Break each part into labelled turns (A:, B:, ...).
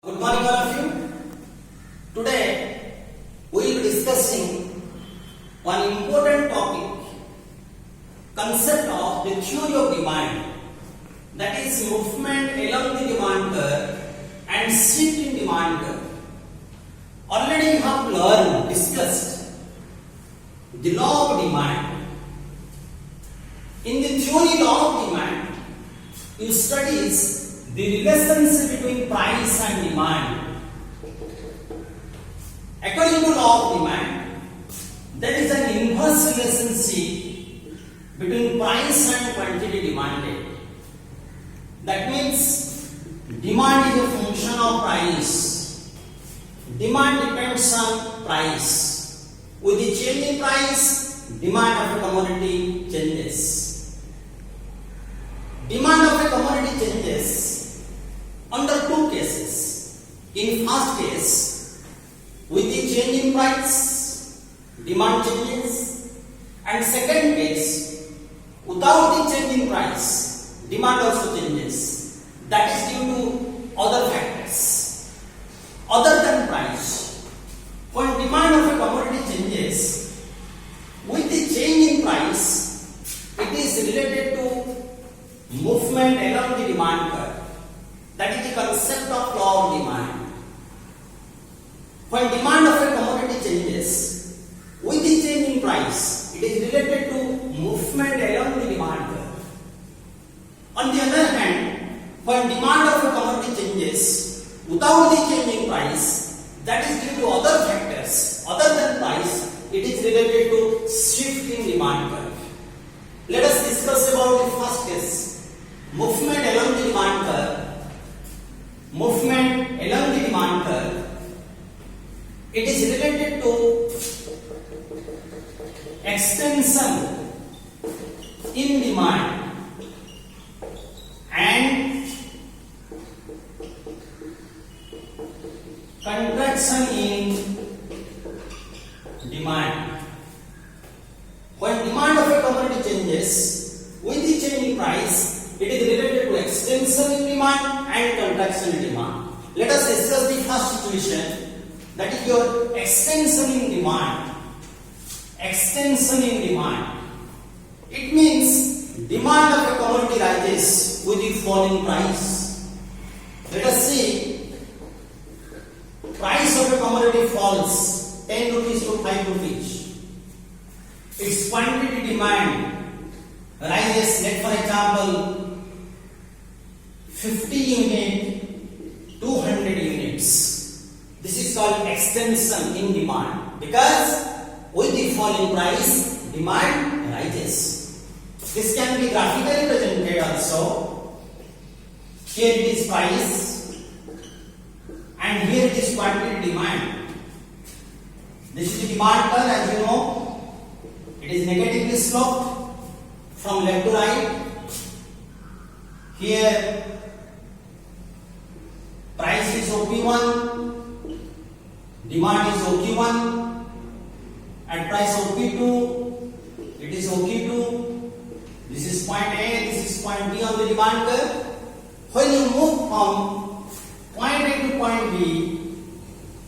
A: Good morning, all of you. Today we will be discussing one important topic, concept of the theory of demand, that is movement along the demand curve and shift in demand curve. Already you have learned, discussed the law of demand. In the theory law of demand, you studies the relationship between price and demand. According to law of demand, there is an inverse relationship between price and quantity demanded. That means demand is a function of price. Demand depends on price. With the change in price, demand of a commodity changes. Demand of a commodity changes under two cases. In first case, with the change in price, demand changes, and second case, without the change in price, demand also changes. That is due to other factors other than price. When demand of a commodity changes, with the change in price, it is related to movement along the demand curve. That is the concept of law of demand. When demand of a commodity changes, with the change in price, it is related to movement along the demand curve. On the other hand, when demand of a commodity changes without the change in price, that is due to other factors other than price, it is related to shift in demand curve. Let us discuss about the first case, movement along the demand curve. Movement along the demand curve, it is related to extension in demand and contraction in demand. When demand of a commodity changes with the change in price, it is related to extension in demand and contraction in demand. Let us discuss the first situation, that is your extension in demand. Extension in demand. It means demand of a commodity rises with the falling price. Let us see, price of a commodity falls 10 rupees to 5 rupees. Its quantity demand rises, let for example, 50 unit, 200 units. This is called extension in demand, because with the falling price, demand rises. This can be graphically presented also. Here it is price and here it is quantity demand. This is the demand curve, as you know. It is negatively sloped from left to right. Here price is OP1, demand is OQ1, at price OP2, it is OQ2. This is point A, this is point B on the demand curve. When you move from point A to point B,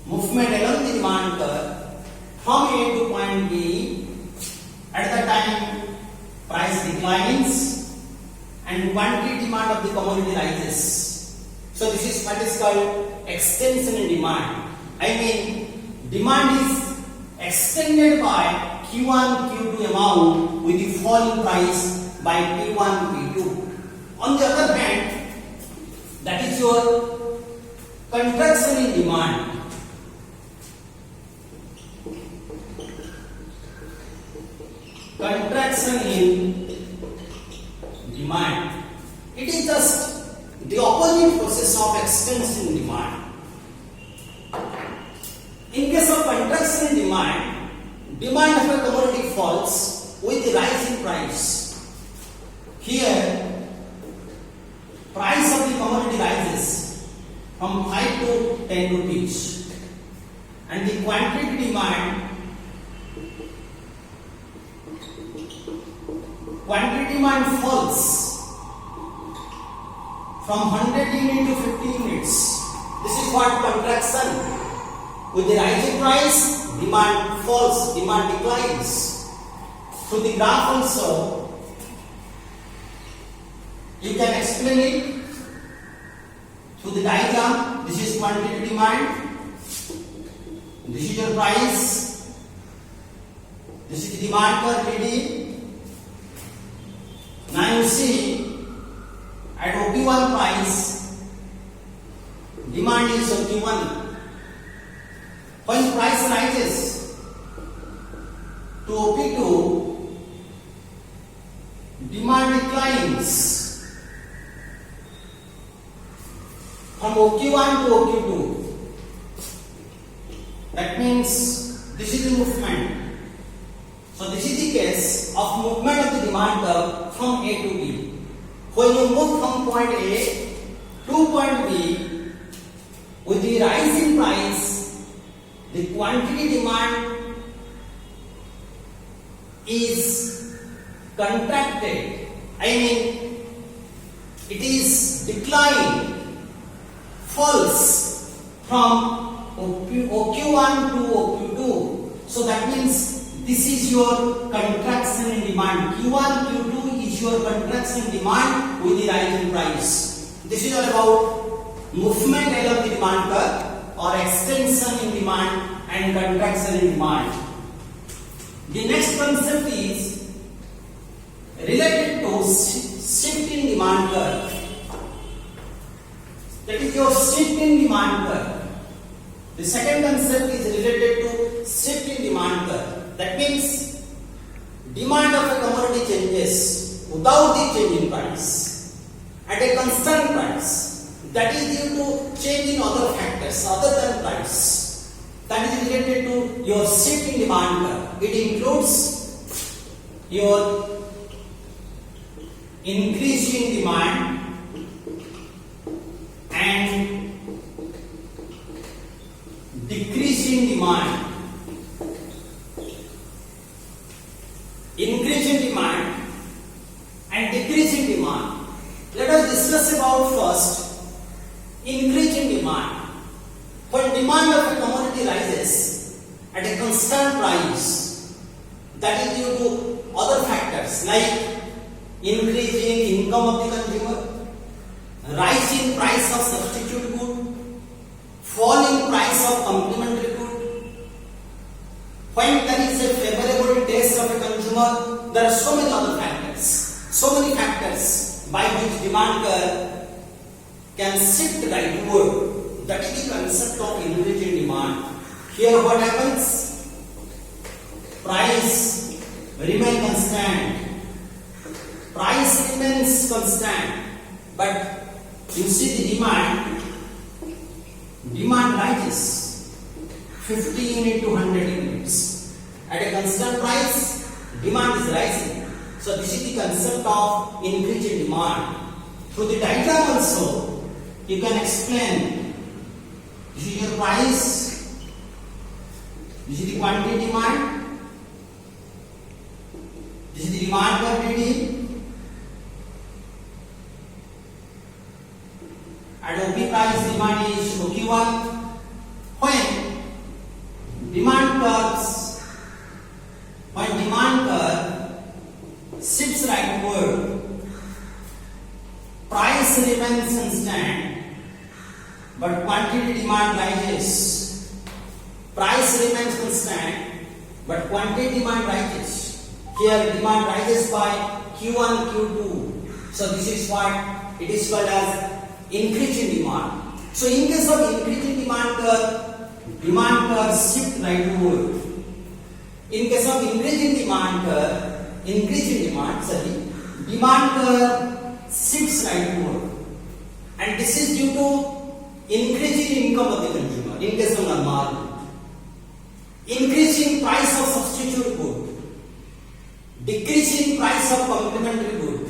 A: movement along the demand curve, from A to point B, at the time price declines and quantity demand of the commodity rises. So this is what is called extension in demand. I mean, demand is extended by Q1, Q2 amount with the falling price by P1, P2. On the other hand, that is your contraction in demand. Contraction in demand. It is just the opposite process of extension in demand. In case of contraction in demand, demand of a commodity falls with the rise in price. Here, price of the commodity rises from 5 to 10 rupees and the quantity demand falls from 100 units to 50 units. This is what contraction. With the rising price, demand falls, demand declines. Through the graph also, you can explain it through the diagram. This is quantity demand. This is your price. This is the demand per TD. Now you see at OP1 price, demand is OP1. When price rises to OP2, demand declines from OQ1 to OQ2. That means this is the movement. So this is the case of movement of the demand curve from A to B. When you move from point A to point B, with the rise in price, the quantity demand is contracted. I mean, it is declining, falls from OQ1 to OQ2. So that means this is your contraction in demand. Q1, Q2 is your contraction in demand with the rise in price. This is all about movement along the demand curve, or extension in demand and contraction in demand. The next concept is related to shift in demand curve. That is your shift in demand curve. The second concept is related to shift in demand curve. That means demand of a commodity changes without the change in price at a constant price. That is due to change in other factors other than price. That is related to your shift in demand curve. It includes your increase in demand and decrease in demand. Increase in demand and decrease in demand. Let us discuss about first increase in demand. When demand of a commodity rises at a constant price, that is due to other factors like increase in income of the consumer, rise in price of substitute good, fall in price of complementary good. When there is a favorable taste of a consumer, there are so many other factors by which demand curve can shift rightward. That is the concept of increase in demand. Here what happens? Price remain constant. Price remains constant, but you see the demand rises 50 units to 100 units. At a constant price, demand is rising. So this is the concept of increase in demand. Through the diagram also, you can explain this is your price, this is the quantity demand, this is the demand per TD, at OP price demand is OQ1. When demand curve shifts rightward, price remains constant, but quantity demand rises. Price remains constant, but quantity demand rises. Here demand rises by Q1, Q2. So this is what it is called as increase in demand. So in case of increase in demand curve shift rightward. In case of increase in demand curve shifts rightward. And this is due to increase in income of the consumer in case of normal, increase in price of substitute good, decrease in price of complementary good.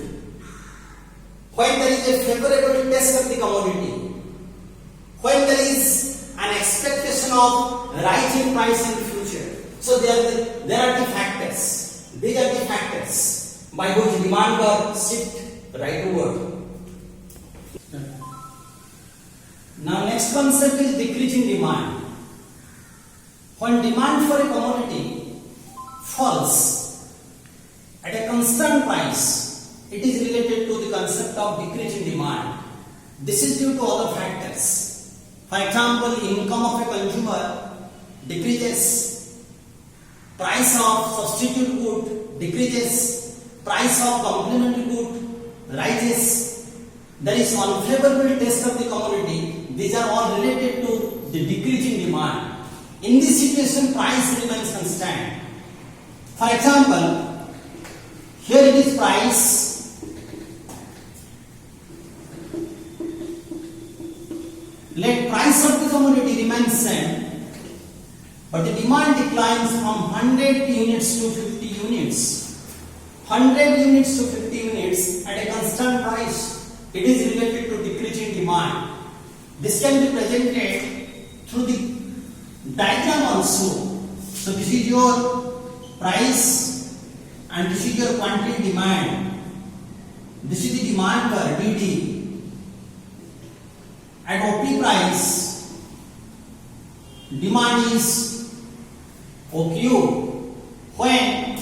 A: When there is a favorable taste of the commodity, when there is an expectation of rising price in the future. So there are the factors. These are the factors by which demand curve shift rightward. Now next concept is decreasing demand. When demand for a commodity falls at a constant price, it is related to the concept of decreasing demand. This is due to other factors. For example, income of a consumer decreases, price of substitute good decreases, price of complementary good rises, there is unfavorable taste of the commodity. These are all related to the decreasing demand. In this situation, price remains constant. For example, here it is price. Let price of the commodity remain same, but the demand declines from 100 units to 50 units. 100 units to 50 units at a constant price. It is related to decreasing demand. This can be presented through the diagram also. So this is your price and this is your quantity demand. This is the demand curve dt. At OP price, demand is OQ. When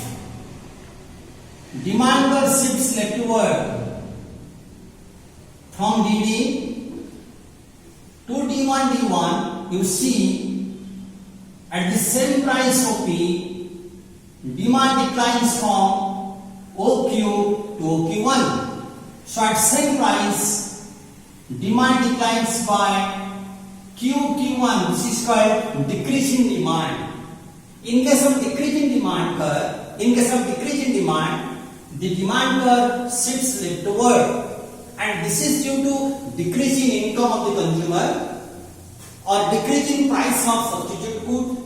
A: demand curve shifts leftward from DD to D1 D1, you see at the same price OP, demand declines from OQ to OQ1. So at same price, demand declines by QQ1. This is called decreasing demand. In case of decreasing demand curve, the demand curve shifts leftward, and this is due to decreasing income of the consumer, or decreasing price of substitute good,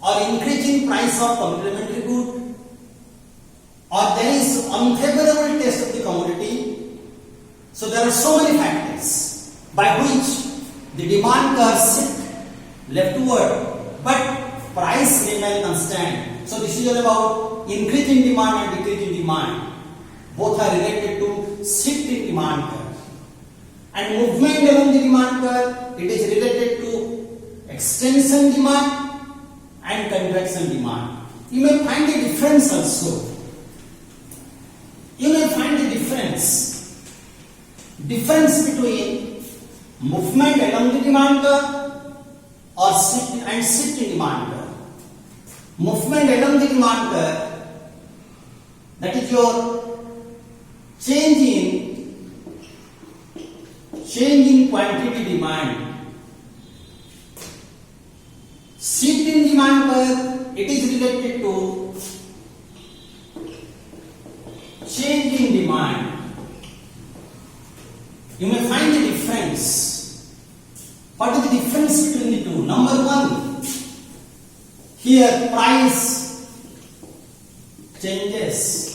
A: or increasing price of complementary good, or there is unfavorable taste of the commodity. So there are so many factors by which the demand curve shifts leftward, but price remains constant. So this is all about increasing demand and decreasing demand. Both are related to shift in demand curve. And movement along the demand curve, it is related to extension demand and contraction demand. You may find a difference also. You may find a difference between movement along the demand curve or shift in demand curve. Movement along the demand curve, that is your change in quantity demand. Shift in demand curve, it is related to change in demand. You may find the difference. What is the difference between the two? Number one, here price changes.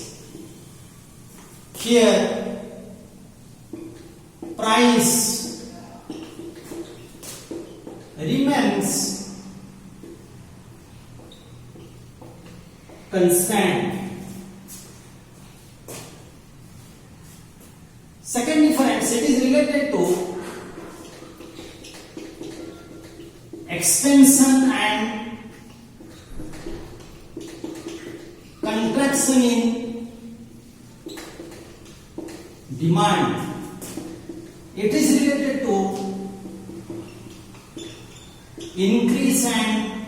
A: Here price remains constant. Second difference, it is related to extension and contraction in demand. It is related to increase and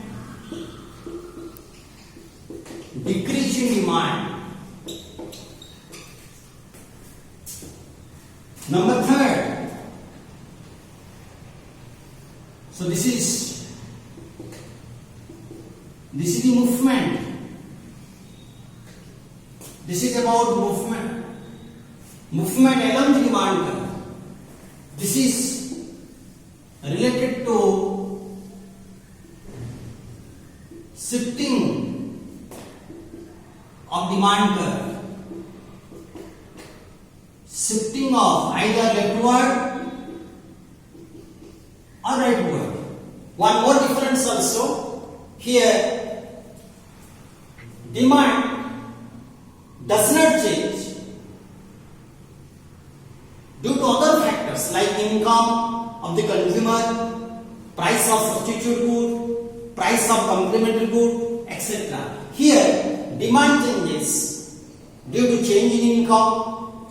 A: decrease in demand. Number third, so this is the movement. This is about movement along the demand curve. This is related to shifting of demand curve. Shifting of either leftward or rightward. One more difference also. Here, demand does not change due to other factors like income of of the consumer, price of substitute good, price of complementary good, etc. Here, demand changes due to change in income,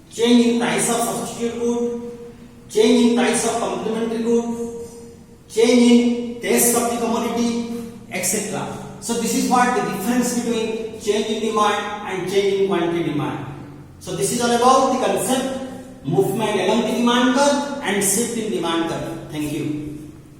A: change in price of substitute good, change in price of complementary good, change in taste of the commodity, etc. So this is what the difference between change in demand and change in quantity demand. So this is all about the concept movement along the demand curve and shift in demand curve. Thank you.